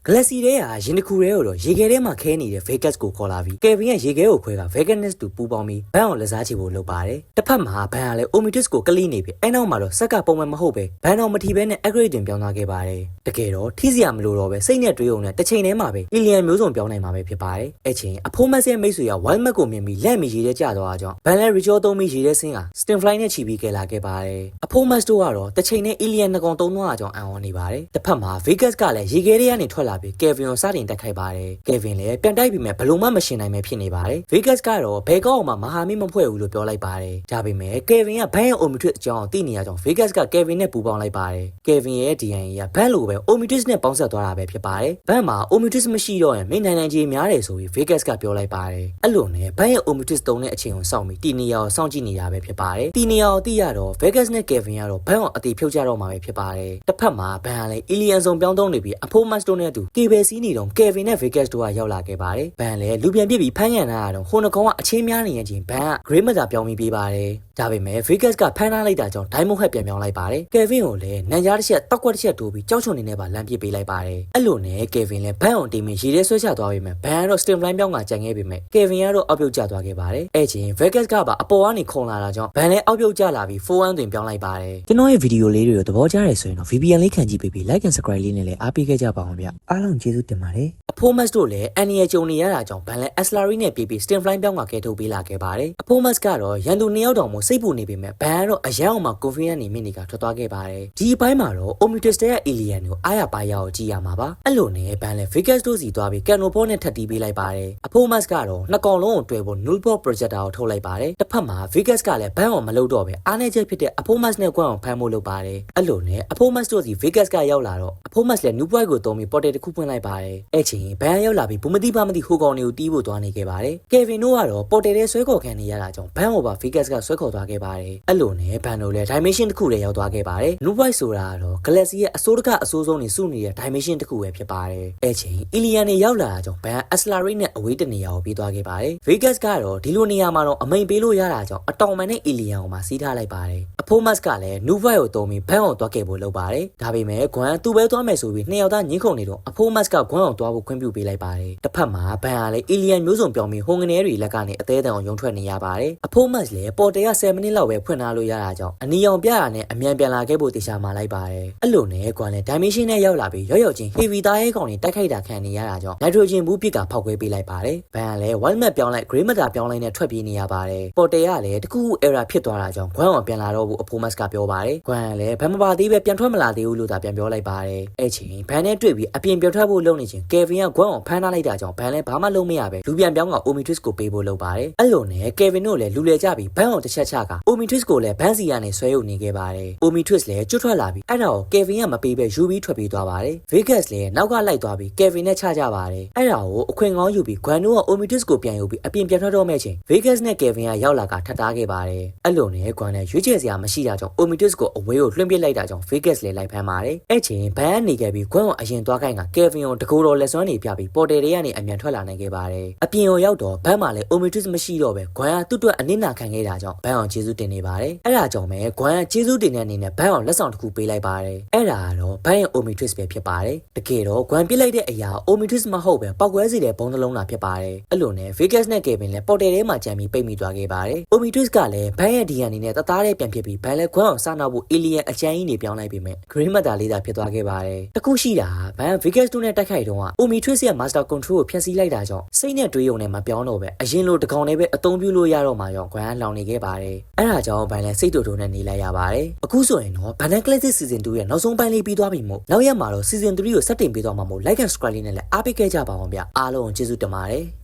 Galaxy တဲ့ဟာရင်တစ်ခုတည်းကိုတော့ရေခဲထဲမှာခဲနေတဲ့ Vegas ကိုခေါ်လာပြီး Kevin ရဲ့ရေခဲကိုခွဲက Vegas တူပူပေါင်းပြီးဘန်အောင်လက်စားချေဖို့လုပ်ပါတယ်။တစ်ဖက်မှာဘန်ကလည်း Omitus ကိုကလိနေပြီ။အဲ့နောက်မှာတော့ဆက်ကပုံမှန်မဟုတ်ပဲဘန်တော်မထီပဲနဲ့ upgrade တင်ပြောင်းသွားခဲ့ပါတယ်။တကယ်တော့ထိစရာမလိုတော့ပဲစိတ်နဲ့တွေးုံနဲ့တစ်ချိန်တည်းမှာပဲ Alien မျိုးစုံပြောင်းနိုင်မှာပဲဖြစ်ပါတယ်။အဲ့ချိန်အဖိုးမက်ရဲ့မိတ်ဆွေက Wild Map ကိုမြင်ပြီးလက်မီရေထဲကျသွားတာကြောင့်ဘန်လည်း Ritual သုံးပြီးရေထဲဆင်းက Stinfly နဲ့ချီပြီးကဲလာခဲ့ပါတယ်။အဖိုးမက်တို့ကတော့တစ်ချိန်နဲ့ Alien နှစ်ကောင်သုံးသွားတာကြောင့်အံ့ဩနေပါတယ်။တစ်ဖက်မှာ Vegas ကလည်းရေခဲထဲကနေထွက်လာပြီး Kevin ကိုစတင်တက်ခိုက်ပါတယ်။ Kevin လည်းပြန်တိုက်ပြီးမဲ့ဘလုံးမရှင်နိုင်မဲ့ဖြစ်နေပါတယ်။ Vegas ကတော့ဘဲကောက်အောင်မဟာမင်းမဖွဲ့ဘူးလို့ပြောလိုက်ပါတယ်။ဒါပေမဲ့ Kevin ကဘန်ရဲ့ Omitus အကြောင်းသိနေရကြောင်း Vegas က Kevin နဲ့ပူးပေါင်းလိုက်ပါတယ်။ Kevin ရဲ့ DNA ကဘန်လိုပဲ Omitus နဲ့ပေါင်းဆက်သွားတာပဲဖြစ်ပါတယ်။ဘန်မှာ Omitus မရှိတော့ရင်မင်းနိုင်ကြီးများတယ်ဆိုပြီး Vegas ကပြောလိုက်ပါတယ်။အဲ့လိုနဲ့ဘန်ရဲ့ Omitus တုံးတဲ့အချိန်ကိုစောင့်ပြီးတီနီယာကိုစောင့်ကြည့်နေတာပဲဖြစ်ပါတယ်။တီနီယာကိုသိရတော့ Vegas နဲ့ Kevin ကတော့ဘန်ကိုအတိဖြုတ်ကြတော့မှာပဲဖြစ်ပါတယ်။တစ်ဖက်မှာဘန်ကလည်း Alien စုံပြောင်းသုံးနေပြီးအဖိုးမတ်တို့နဲ့အတူ Cable စီးနေတော့ Kevin နဲ့ Vegas တို့ကရောက်လာခဲ့ပါတယ်။ဘန်လည်းလူပြန်ပြစ်ပြီးဖမ်းရန်လာတော့ဟိုနှကောင်ကအချင်းများနေရင်ချင်းဘန်က Grey Matter ပြောင်းပြီးပေးပါတယ်။ဒါပေမဲ့ Vegas ကဖမ်းထားလိုက်တာကြောင့် Diamond Head ပြန်ပြောင်းလိုက်ပါတယ်။ Kevin ကိုလည်းနန်ကြားတစ်ချက်တောက်ကွက်တစ်ချက်တိုးပြီးကြောက်ချွန်နေနဲ့ပါလမ်းပစ်ပေးလိုက်ပါတယ်။အဲ့လိုနဲ့ Kevin လည်းဘန်အောင်တင်ပြီးရေထဲဆွဲချသွားပြီးမှဘန်ကတော့ Stinfly ပြောင်းကကြံခဲ့ပေမဲ့ Kevin ကတော့အောက်ပြုတ်ကျသွားခဲ့ပါတယ်။အဲ့ချင်း Vegas ကပါအပေါ်ကနေခုန်လာတာကြောင့်ဘန်လည်းအောက်ပြုတ်ကျလာပြီး 4-1 တွင်ပြောင်းလိုက်ပါတယ်။ကျွန်တော်ရဲ့ဗီဒီယိုလေးတွေကိုသဘောကျတယ်ဆိုရင်တော့ VPN လေးခံကြည့်ပေးပြီး Like and Subscribe လေးနဲ့လည်းအားပေးခဲ့ကြပါအောင်ဗျ။အားလုံးကျေးဇူးတင်ပါတယ်။အဖိုးမတ်တို့လည်းအန်နီရဲ့ကြုံနေရတာကြောင့်ဘန်လည်း Aslary နဲ့ပြေးပြီး Stinfly ပြောင်းကကဲထုတ်ပေးလာခဲ့ပါတယ်။အဖိုးမတ်ကတော့ရန်သူ2ယောက်တောင်မှစိတ်ပူနေပေမဲ့ဘန်ကတော့အရန်အောင်မှ Confidence နေမိနေကထွက်သွားခဲ့ပါတယ်။ဒီအပိုင်းမှာတော့ Omitus ရဲ့ Alien ကိုအားရပါရအောင်ကြည့်ရမှာပါ။အဲ့လိုနဲ့ဘန်လည်း Vegas တို့စီသွားပြီး Canopor နဲ့ထပ်တီးပေးလိုက်ပါတယ်။အဖိုးမတ်ကတော့နှစ်ကောင်လုံးကိုတွေ့ဖို့ Nullport Projector ကိုထုတ်လိုက်ပါတယ်။တစ်ဖက်မှာ Vegas ကလည်းဘန်အောင်မလုပ်တော့ပဲအားနေချက်ဖြစ်တဲ့အဖိုးမတ်နဲ့ကွန်းအောင်ဖမ်းဖို့လုပ်ပါတယ်။အဲ့လိုနဲ့အဖိုးမတ်တို့စီ Vegas ကရောက်လာတော့အဖိုးမတ်လည်း New Point ကိုတုံးပြီး Portal တစ်ခုဖွင့်လိုက်ပါတယ်။အဲ့ချိန်ဘန်ရောက်လာပြီးဘူးမတိပါမတိဟိုကောင်တွေကိုတီးဖို့သွားနေခဲ့ပါတယ်။ Kevin တို့ကတော့ Portal ထဲဆွဲခေါ်ခံနေရတာကြောင့်ဘန်ကိုပါ Vegas ကဆွဲခေါ်သွားခဲ့ပါတယ်။အဲ့လိုနဲ့ဘန်တို့လည်း Dimension တစ်ခုထဲရောက်သွားခဲ့ပါတယ်။ New Point ဆိုတာကတော့ Galaxy ရဲ့အစိုးတကအစိုးဆုံးနေစုနေတဲ့ Dimension တစ်ခုပဲဖြစ်ပါတယ်။အဲ့ချိန် Alien တွေရောက်လာတာကြောင့်ဘန် Aslary နဲ့အဝေးတနေရာကိုပြေးသွားခဲ့ပါတယ်။ Vegas ကတော့ဒီလိုနေရာမှာတော့အမိန်ပေးလို့ရတာကြောင့်အတောင်ပံနဲ့ Alien ကိုမှစီးထားလိုက်ပါတယ်။အဖိုးမတ်ကလည်း New Point ကိုတုံးပြီးဘန်ကိုသွားခဲ့ဖို့လုပ်ပါတယ်။ဒါပေမဲ့ဂွမ်သူ့ပဲသွားမယ်ဆိုပြီးနှစ်ယောက်သားညှင်းခုန်နေတော့အဖိုးမတ်ကဂွမ်အောင်သွားဖို့ခွင့်ပြုပေးလိုက်ပါတယ်။တစ်ဖက်မှာဘန်ကလည်း Alien မျိုးစုံပြောင်းပြီးဟိုငနေတွေလက်ကနေအသေးအံအောင်ရုံထွက်နေရပါတယ်။အဖိုးမတ်လည်းပေါ်တယ်က7မိနစ်လောက်ပဲဖွင့်ထားလို့ရတာကြောင့်အနီအောင်ပြရနဲ့အမြန်ပြန်လာခဲ့ဖို့တေချာမှလိုက်ပါတယ်။အဲ့လိုနဲ့ဂွမ်လည်း Dimension နဲ့ရောက်လာပြီးရောက်ချင်း Heavy သားရဲကောင်တွေတိုက်ခိုက်တာခံနေရတာကြောင့် Nitrogen ဘူးပစ်ကဖောက်ခွဲပေးလိုက်ပါတယ်။ဘန်ကလည်း Wild Map ပြောင်းလိုက် Grey Matter ပြောင်းလိုက်နဲ့ထွက်ပြေးနေရပါတယ်။ပေါ်တယ်ကလည်းတခုခု error ဖြစ်သွားတာကြောင့်ဂွမ်အောင်ပြန်လာတော့ဘူးအဖိုးမတ်ကပြောပါတယ်။ဂွမ်ကလည်းဘန်မပါသေးပဲပြန်ထွက်မလာသေးဘူးလို့သာပြန်ပြောလိုက်ပါတယ်။အဲ့ချိန်ဘန်နဲ့တွေ့ပြီးအပြင်ပြောထွက်ဖို့လုပ်နေချင်း Kevin ကဂွမ်အောင်ဖမ်းထားလိုက်တာကြောင့်ဘန်လည်းဘာမှလုပ်မရပဲလူပြန်ပြောင်းက Omitus ကိုပေးဖို့လုပ်ပါတယ်။အဲ့လိုနဲ့ Kevin တို့လည်းလူလေကြပြီးဘန်အောင်တစ်ချက်ချက Omitus ကိုလည်းဘန်စီကနေဆွဲယူနေခဲ့ပါတယ်။ Omitus လည်းကျွတ်ထွက်လာပြီးအဲ့ဒါကို Kevin ကမပေးပဲယူပြီးထွက်ပြေးသွားပါတယ်။ Vegas လည်းနောက်ကလိုက်သွားပြီး Kevin နဲ့ချကြပါတယ်။အဲ့ဒါကိုအခွင့်ကောင်းယူပြီး Gwen တို့က Omitus ကိုပြန်ယူပြီးအပြင်ပြန်ထွက်တော့မဲ့ချင်း Vegas နဲ့ Kevin ကရောက်လာကထပ်တားခဲ့ပါတယ်။အဲ့လိုနဲ့ Gwen လည်းရွေးချယ်စရာမရှိတာကြောင့် Omitus ကိုအဝေးကိုလွှင့်ပစ်လိုက်တာကြောင့် Vegas လည်းလိုက်ဖမ်းပါတယ်။အဲ့ချိန်ဘန်ကနေခဲ့ပြီး Gwen ကိုအရင်သွားခိုင်းက Kevin ကိုတကူတော်လက်စွမ်းနေပြပြီး Portal တွေကနေအမြန်ထွက်လာနိုင်ခဲ့ပါတယ်။အပြင်ကိုရောက်တော့ဘန်မှာလည်း Omitus မရှိတော့ပဲ Gwen ကသူ့အတွက်အနစ်နာခံခဲ့တာကြောင့်ဘန်အောင်ကျေးဇူးတင်နေပါတယ်။အဲ့ဒါကြောင့်ပဲ Gwen ကကျေးဇူးတင်တဲ့အနေနဲ့ဘန်အောင်လက်ဆောင်တစ်ခုပေးလိုက်ပါတယ်။အဲ့ဒါကတော့ဘန်ရဲ့ Omitus ပဲဖြစ်ပါတယ်။တကယ်တော့ Gwen ပြစ်လိုက်တဲ့အရာ Omitus မဟုတ်ပဲပောက်ကွဲစီတဲ့ဘုံနှလုံးသားဖြစ်ပါတယ်။အဲ့လိုနဲ့ Vegas နဲ့ Kevin လည်း Portal ထဲမှာကြံပြီးပိတ်မိသွားခဲ့ပါတယ်။ Omitus ကလည်းဘန်ရဲ့ DNA နဲ့တသားတည်းပြန်ဖြစ်ပြီးဘန်လည်း Gwen အောင်စနောက်ဖို့ Alien အချမ်းကြီးနေပြောင်းလိုက်ပေမဲ့ Grey Matter လေးသာဖြစ်သွားခဲ့ပါတယ်။တခုရှိတာဘန် Vegas တို့နဲ့တိုက်ခိုက်တော့ Omitus ရဲ့ Master Control ကိုဖျက်ဆီးလိုက်တာကြောင့်စိတ်နဲ့တွေးရုံနဲ့မပြောင်းတော့ပဲအရင်လိုတကောင်နဲ့ပဲအသုံးပြုလို့ရတော့မှရော Gwen လောင်နေခဲ့ပါတယ်။အဲ့ဒါကြောင့်ဘန်လည်းစိတ်တူတူနဲ့နေလိုက်ရပါတယ်။အခုဆိုရင်တော့ Banana Classic Season 2ရဲ့နောက်ဆုံးပိုင်းလေးပြီးသွားပြီမို့နောက်ရက်မှာတော့ Season 3ကိုစတင်ပေးသွားမှာမို့ Like and Subscribe လေးနဲ့လည်းအားပေးခဲ့ကြပါအောင်ဗျ။အားလုံးကျေးဇူးတင်ပါတယ်။